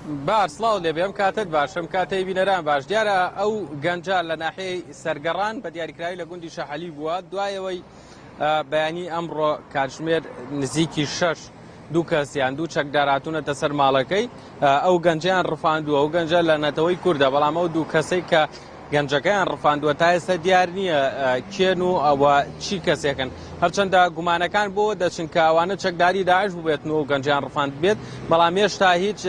بارسڵاو لێ بێم کاتت باشم کاتەی بینەران باش دیارە ئەو گەنجە لە ناحەیەی سەرگەڕان بە دیاریکراوی لە گوندی شەحەلی بووە دوایەوەی بەیانی ئەمڕۆ کاتژمێر نزیکی 6 دوو کەسیان دوو چەکداراتونەتە سەر ماڵەکەی ئەو گەنجیان ڕفاندووە ئەو گەنجە لە نەتەوەی کووردە بەڵام ئەو دوو کەسەی کە گەنجەکەیان ڕفاندووە تا ئێستا دیار نییە کێن و ئەوە چی کەسێکن هەرچەندە گومانەکان بۆ دەچن کە ئەوانە چەکداری داعش ببێتنەوە و گەنجیان ڕفاند بێت بەڵام هێشتا هیچ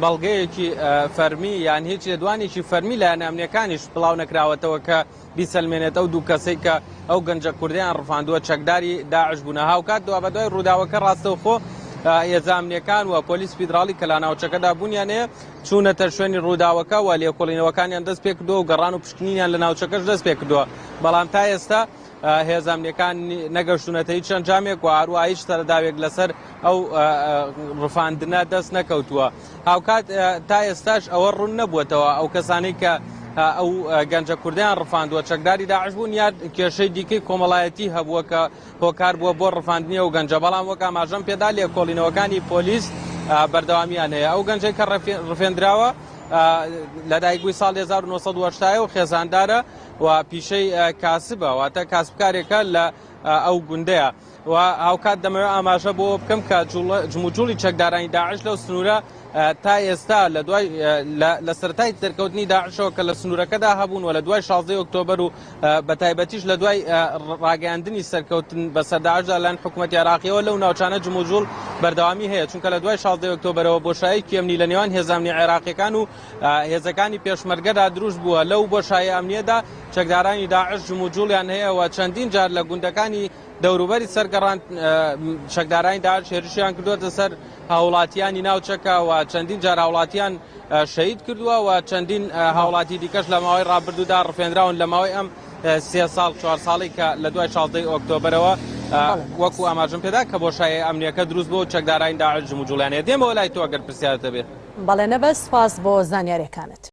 بەڵگەیەکی فەرمی یان هیچ لێدوانێکی فەرمی لە نامنیەکانیش بڵاو نەکراوەتەوە کە بیسەلمێنێت ئەو دوو کەسەی کە ئەو گەنجە کوردیان ڕفاندووە چەکداری داعش بوونە هاوکات دووە بە دوای ڕووداوەکە ڕاستەوخۆ هێزانامنیەکان و پۆلیس فیدراڵی کە لە ناوچەکەدا بوونیان هەیە چوونەتە شوێنی ڕووداوەکە و لێکۆڵینەوەکانیان دەست پێ کردووە و گەڕان و پشکنینیان لە ناوچەکەش دەست پێ کردووە بەڵام تا ئێستا هێزانامنیەکان نەگەشتونەتە هیچ چەندجامێک و هەروە هیچ سەرداوێک لەسەر ئەو ڕفاندنە دەست نەکەوتووە هاوکات تا ئێستاش ئەوە ڕوون نەبووەتەوە ئەو کەسانەی کە ئەو گەنجە کوردیان ڕفاندووە چەکداری داعش بوون یان کێشەی دیکەی کۆمەڵایەتی هەبووە کە هۆکار بووە بۆ ڕفاندنی ئەو گەنجە بەڵام وەک ئاماژەم پێدا لێکۆڵینەوەکانی پۆلیس بەردەوامیان هەیە ئەو گەنجەی کە ڕفێندراوە لە دایکبووی ساڵ 1970 و خێزاندارە و پیشەی کاسبە واتە کاسبکارێکە لە ئەو گوندەیە و هاوکات دەمەوێت ئاماژە بۆ بکەم کە جموجوڵی چەکدارانی داعش لەو سنوورە تا ئێستا لە دوای لە سەرەتای دەرکەوتنی داعشەوە کە لە سنوورەکەدا هەبوون و لە دوای 16 ئۆکتۆبەر و بەتایبەتیش لە دوای ڕاگەاندنی سەرکەوتن بەسەر داعشدا لەن حکوومەتی عێراقیەوە لەو ناوچانە جموجوڵ بەردەوامی هەیە چونکە لە دوای 16 ئۆکتۆبەرەوە بۆشایی کێمنی لە نێوان هێزانامنی عێراقیەکان و هێزەکانی پێشمەرگەدا دروست بووە لەو بۆشایی ئەمنیەدا چەکدارانی داعش جموجوڵیان هەیە و چەندین جار لە گوندەکانی دەوروبەری سەرگەڕان چەکدارانی داعش هێرشیان کردووەتە سەر هاوڵاتیانی ناوچەکە و چەندین جار هاوڵاتیان شەهید کردووە و چەندین هاوڵاتی دیکەش لە ماوەی ڕابردوودا ڕفێنراون لە ماوەی ئەم 3 ساڵ 4 ساڵی کە لە دوای 16 ئۆکتۆبەرەوە وەکو ئاماژم پێدا کە بۆشایی ئەمنیەکە دروست بۆ چەکدارانی داعش جموجوڵیان هەیە دێمەوە لای تۆ ئەگەر پرسیارتە بێت بەڵێ نەبەست سپاس بۆ زانیاریەکانت.